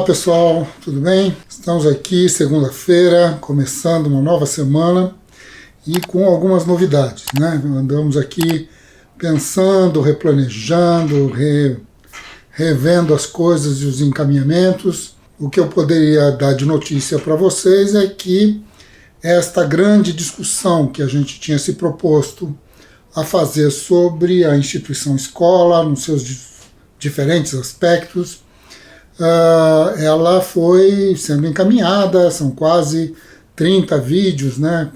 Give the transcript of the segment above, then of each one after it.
pessoal, tudo bem? Estamos aqui segunda-feira, começando uma nova semana e com algumas novidades, né? Andamos aqui pensando, replanejando, revendo as coisas e os encaminhamentos. O que eu poderia dar de notícia para vocês é que esta grande discussão que a gente tinha se proposto a fazer sobre a instituição escola, nos seus diferentes aspectos, ela foi sendo encaminhada, são quase 30 vídeos, né,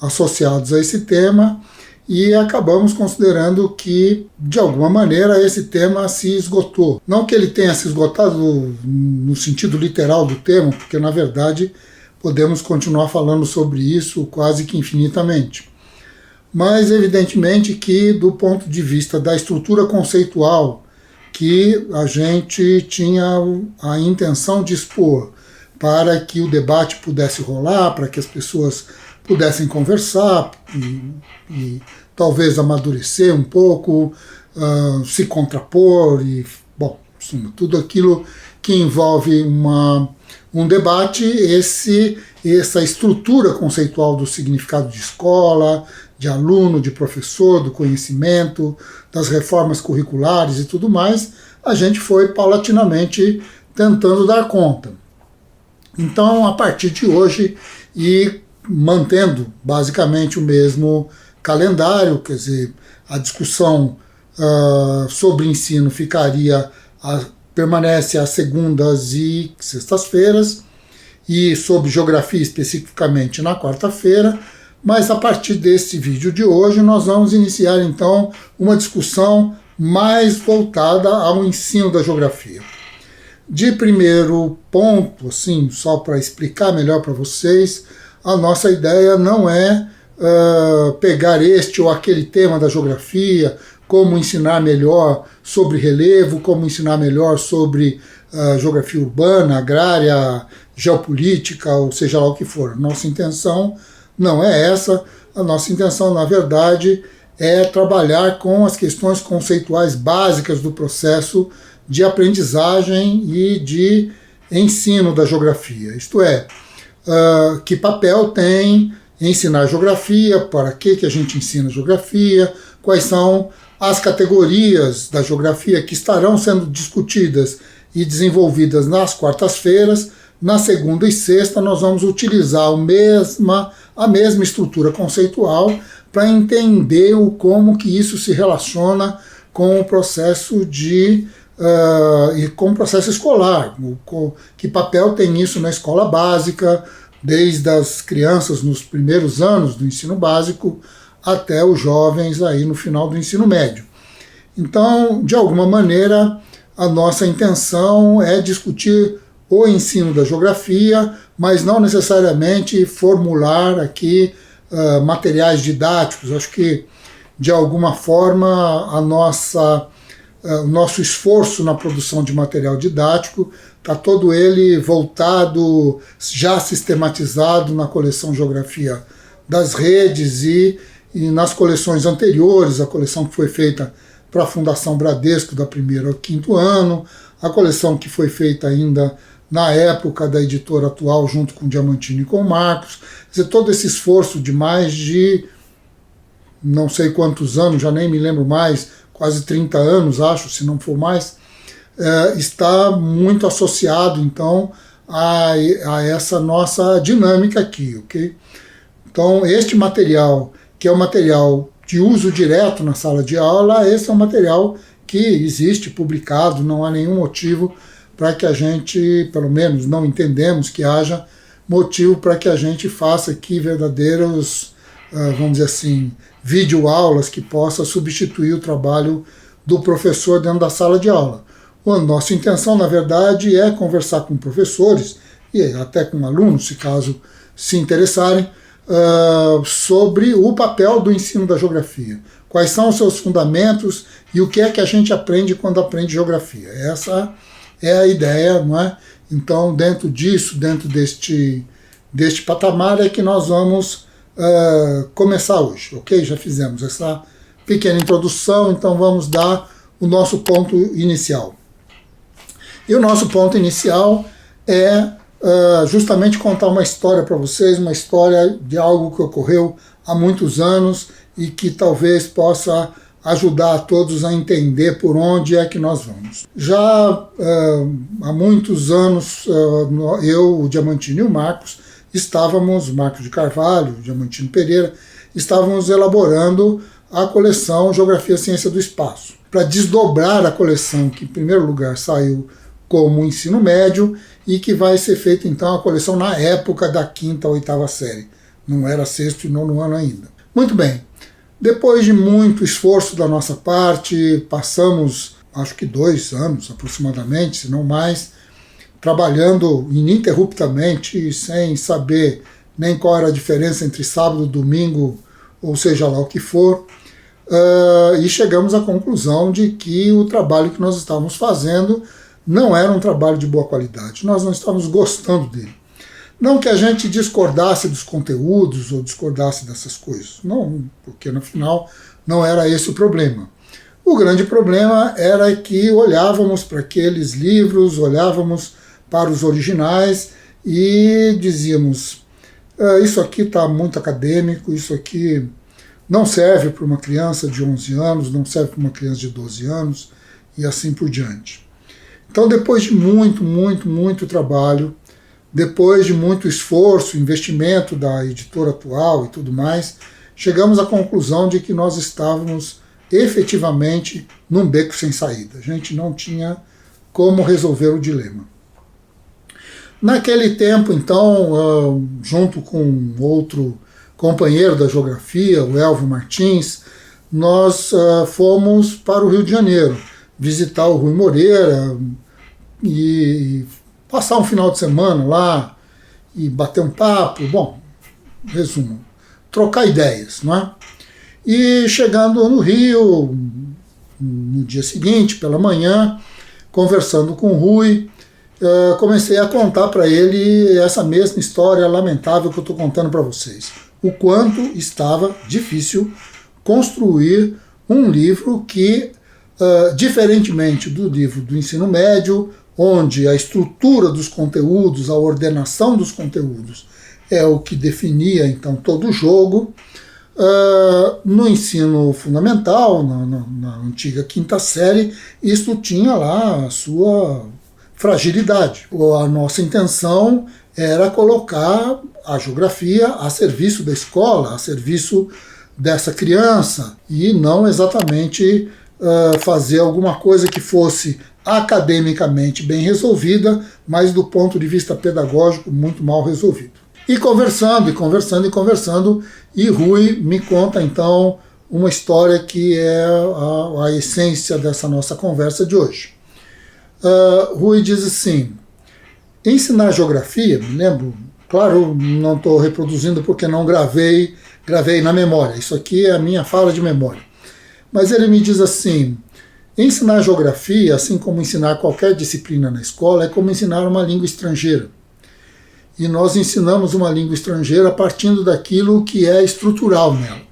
associados a esse tema, e acabamos considerando que, de alguma maneira, esse tema se esgotou. Não que ele tenha se esgotado no sentido literal do termo, porque, na verdade, podemos continuar falando sobre isso quase que infinitamente. Mas, evidentemente, que, do ponto de vista da estrutura conceitual que a gente tinha a intenção de expor para que o debate pudesse rolar, para que as pessoas pudessem conversar e talvez amadurecer um pouco, se contrapor e, bom, tudo aquilo que envolve um debate, essa estrutura conceitual do significado de escola, de aluno, de professor, do conhecimento, das reformas curriculares e tudo mais, a gente foi paulatinamente tentando dar conta. Então, a partir de hoje, e mantendo basicamente o mesmo calendário, quer dizer, a discussão sobre ensino permanece às segundas e sextas-feiras, e sobre geografia especificamente na quarta-feira, mas a partir desse vídeo de hoje nós vamos iniciar então uma discussão mais voltada ao ensino da geografia. De primeiro ponto, assim, só para explicar melhor para vocês, a nossa ideia não é pegar este ou aquele tema da geografia, como ensinar melhor sobre relevo, como ensinar melhor sobre geografia urbana, agrária, geopolítica, ou seja lá o que for. Nossa intenção não é essa. A nossa intenção, na verdade, é trabalhar com as questões conceituais básicas do processo de aprendizagem e de ensino da geografia. Isto é, que papel tem ensinar geografia, para que a gente ensina geografia, quais são as categorias da geografia que estarão sendo discutidas e desenvolvidas nas quartas-feiras. Na segunda e sexta nós vamos utilizar a mesma estrutura conceitual para entender como que isso se relaciona com o processo e com o processo escolar. Que papel tem isso na escola básica, desde as crianças nos primeiros anos do ensino básico até os jovens aí no final do ensino médio. Então, de alguma maneira, a nossa intenção é discutir o ensino da geografia, mas não necessariamente formular aqui materiais didáticos. Acho que, de alguma forma, o nosso esforço na produção de material didático está todo ele voltado, já sistematizado na coleção Geografia das Redes e nas coleções anteriores, a coleção que foi feita para a Fundação Bradesco da 1º ao 5º ano, a coleção que foi feita ainda na época da editora atual, junto com Diamantino e com Marcos. Quer dizer, todo esse esforço de mais de não sei quantos anos, já nem me lembro mais, quase 30 anos, acho, se não for mais, está muito associado, então, a essa nossa dinâmica aqui, ok? Então, este material, que é o material de uso direto na sala de aula, esse é um material que existe publicado, não há nenhum motivo para que a gente, pelo menos não entendemos que haja motivo para que a gente faça aqui verdadeiros, vamos dizer assim, videoaulas que possa substituir o trabalho do professor dentro da sala de aula. A nossa intenção, na verdade, é conversar com professores e até com alunos, se caso se interessarem, sobre o papel do ensino da geografia. Quais são os seus fundamentos e o que é que a gente aprende quando aprende geografia. Essa é a ideia, não é? Então, dentro disso, dentro deste patamar é que nós vamos começar hoje, ok? Já fizemos essa pequena introdução, então vamos dar o nosso ponto inicial. E o nosso ponto inicial é justamente contar uma história para vocês, uma história de algo que ocorreu há muitos anos e que talvez possa ajudar a todos a entender por onde é que nós vamos. Já há muitos anos, eu, o Diamantino e o Marcos Marcos de Carvalho, o Diamantino Pereira, estávamos elaborando a coleção Geografia e Ciência do Espaço, para desdobrar a coleção que, em primeiro lugar, saiu como ensino médio e que vai ser feita, então, a coleção na época da 5ª ou 8ª série. Não era 6º e 9º ano ainda. Muito bem. Depois de muito esforço da nossa parte, passamos, acho que 2 anos aproximadamente, se não mais, trabalhando ininterruptamente, sem saber nem qual era a diferença entre sábado e domingo, ou seja lá o que for, e chegamos à conclusão de que o trabalho que nós estávamos fazendo não era um trabalho de boa qualidade. Nós não estávamos gostando dele. Não que a gente discordasse dos conteúdos ou discordasse dessas coisas, não, porque no final não era esse o problema. O grande problema era que olhávamos para aqueles livros, olhávamos para os originais e dizíamos: isso aqui está muito acadêmico, isso aqui não serve para uma criança de 11 anos, não serve para uma criança de 12 anos e assim por diante. Então, depois de muito trabalho, depois de muito esforço, investimento da editora atual e tudo mais, chegamos à conclusão de que nós estávamos efetivamente num beco sem saída. A gente não tinha como resolver o dilema. Naquele tempo, então, junto com outro companheiro da geografia, o Elvio Martins, nós fomos para o Rio de Janeiro, visitar o Rui Moreira e passar um final de semana lá e bater um papo, bom, resumo, trocar ideias, não é? E chegando no Rio, no dia seguinte, pela manhã, conversando com o Rui, comecei a contar para ele essa mesma história lamentável que eu estou contando para vocês. O quanto estava difícil construir um livro que, diferentemente do livro do ensino médio, onde a estrutura dos conteúdos, a ordenação dos conteúdos é o que definia então todo o jogo, no ensino fundamental, na antiga 5ª série, isso tinha lá a sua fragilidade. A nossa intenção era colocar a geografia a serviço da escola, a serviço dessa criança, e não exatamente fazer alguma coisa que fosse academicamente bem resolvida, mas do ponto de vista pedagógico muito mal resolvido. E conversando, e Rui me conta então uma história que é a essência dessa nossa conversa de hoje. Rui diz assim: ensinar geografia, me lembro, claro, não estou reproduzindo porque não gravei na memória, isso aqui é a minha fala de memória, mas ele me diz assim: ensinar geografia, assim como ensinar qualquer disciplina na escola, é como ensinar uma língua estrangeira. E nós ensinamos uma língua estrangeira partindo daquilo que é estrutural nela.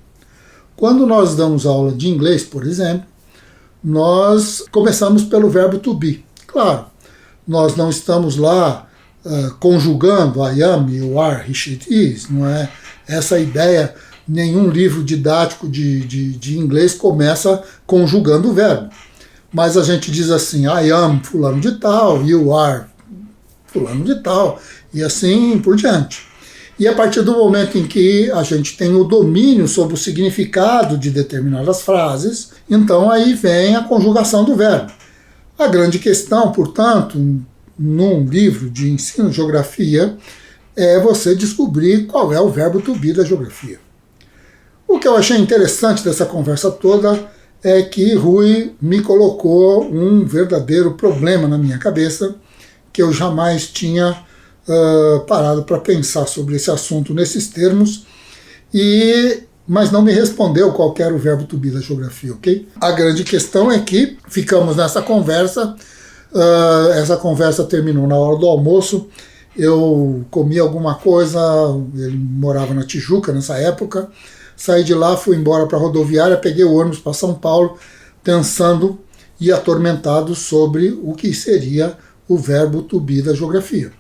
Quando nós damos aula de inglês, por exemplo, nós começamos pelo verbo to be. Claro, nós não estamos lá conjugando I am, you are, he, she, it is. Não é essa a ideia. Nenhum livro didático de inglês começa conjugando o verbo. Mas a gente diz assim: I am fulano de tal, you are fulano de tal, e assim por diante. E a partir do momento em que a gente tem o domínio sobre o significado de determinadas frases, então aí vem a conjugação do verbo. A grande questão, portanto, num livro de ensino de geografia, é você descobrir qual é o verbo to be da geografia. O que eu achei interessante dessa conversa toda é que Rui me colocou um verdadeiro problema na minha cabeça, que eu jamais tinha parado para pensar sobre esse assunto nesses termos, mas não me respondeu qual era o verbo to be da geografia, ok? A grande questão é que ficamos nessa conversa, essa conversa terminou na hora do almoço, eu comi alguma coisa, ele morava na Tijuca nessa época, saí de lá, fui embora para a rodoviária, peguei o ônibus para São Paulo, pensando e atormentado sobre o que seria o verbo to be da geografia.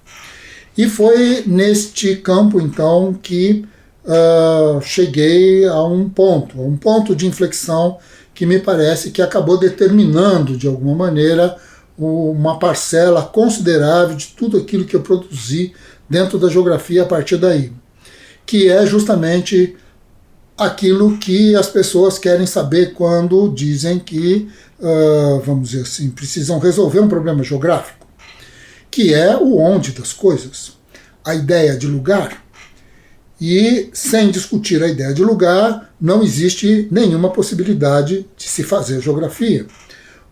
E foi neste campo, então, que cheguei a um ponto de inflexão que me parece que acabou determinando, de alguma maneira, uma parcela considerável de tudo aquilo que eu produzi dentro da geografia a partir daí, que é justamente aquilo que as pessoas querem saber quando dizem que, vamos dizer assim, precisam resolver um problema geográfico, que é o onde das coisas, a ideia de lugar. E sem discutir a ideia de lugar, não existe nenhuma possibilidade de se fazer geografia.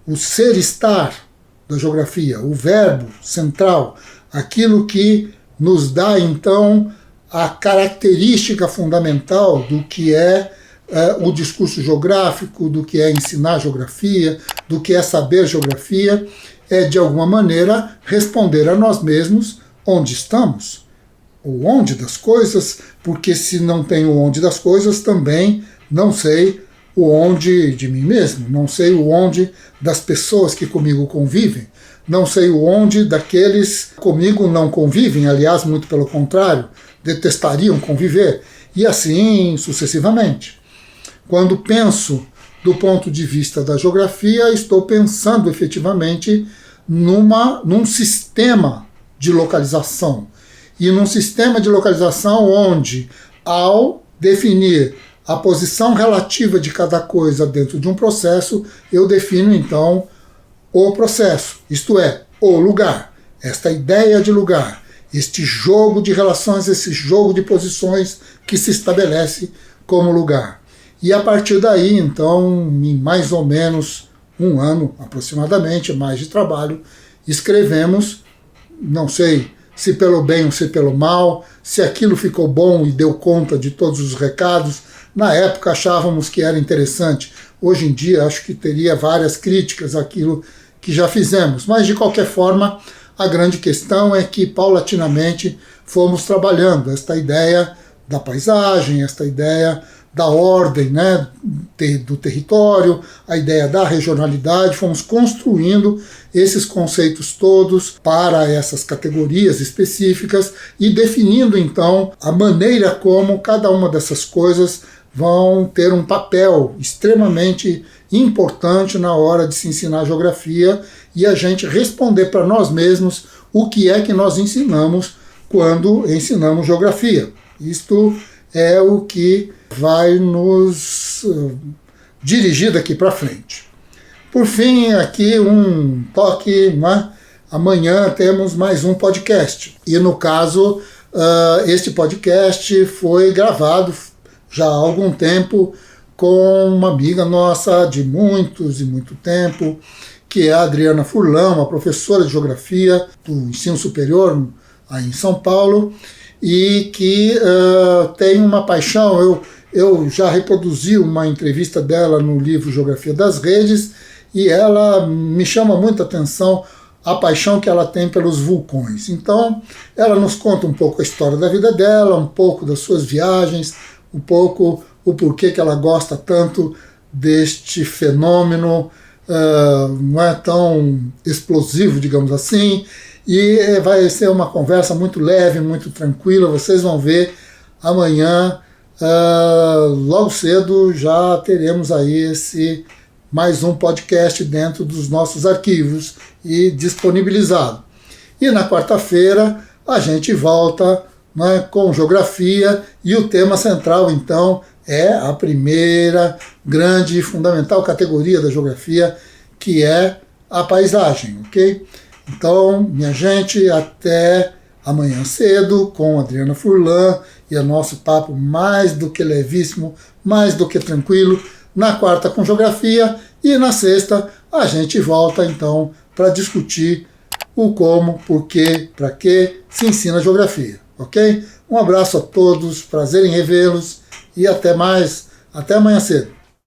O ser estar da geografia, o verbo central, aquilo que nos dá então a característica fundamental do que é o discurso geográfico, do que é ensinar geografia, do que é saber geografia, é de alguma maneira responder a nós mesmos onde estamos. O onde das coisas, porque se não tenho o onde das coisas, também não sei o onde de mim mesmo, não sei o onde das pessoas que comigo convivem, não sei o onde daqueles que comigo não convivem, aliás, muito pelo contrário, detestariam conviver, e assim sucessivamente. Quando penso do ponto de vista da geografia, estou pensando efetivamente num sistema de localização, e num sistema de localização onde, ao definir a posição relativa de cada coisa dentro de um processo, eu defino então o processo, isto é, o lugar, esta ideia de lugar, este jogo de relações, esse jogo de posições que se estabelece como lugar. E a partir daí, então, em mais ou menos um ano, aproximadamente, mais de trabalho, escrevemos, não sei se pelo bem ou se pelo mal, se aquilo ficou bom e deu conta de todos os recados. Na época achávamos que era interessante, hoje em dia acho que teria várias críticas àquilo que já fizemos, mas de qualquer forma a grande questão é que paulatinamente fomos trabalhando esta ideia da paisagem, esta ideia da ordem, né, do território, a ideia da regionalidade, fomos construindo esses conceitos todos para essas categorias específicas e definindo então a maneira como cada uma dessas coisas vão ter um papel extremamente importante na hora de se ensinar geografia e a gente responder para nós mesmos o que é que nós ensinamos quando ensinamos geografia. Isto é o que vai nos dirigir daqui para frente. Por fim, aqui um toque, né? Amanhã temos mais um podcast. E no caso, este podcast foi gravado já há algum tempo com uma amiga nossa de muito tempo, que é a Adriana Furlan, uma professora de geografia do ensino superior aí em São Paulo, e que tem uma paixão. Eu já reproduzi uma entrevista dela no livro Geografia das Redes, e ela me chama muita atenção a paixão que ela tem pelos vulcões. Então, ela nos conta um pouco a história da vida dela, um pouco das suas viagens, um pouco o porquê que ela gosta tanto deste fenômeno, não é tão explosivo, digamos assim, e vai ser uma conversa muito leve, muito tranquila. Vocês vão ver amanhã, logo cedo, já teremos aí mais um podcast dentro dos nossos arquivos e disponibilizado. E na quarta-feira a gente volta, né, com geografia, e o tema central então é a primeira grande e fundamental categoria da geografia, que é a paisagem, ok? Então, minha gente, até amanhã cedo com a Adriana Furlan e o nosso papo mais do que levíssimo, mais do que tranquilo, na quarta com geografia, e na sexta a gente volta então para discutir o como, por quê, para que se ensina geografia, ok? Um abraço a todos, prazer em revê-los e até mais, até amanhã cedo.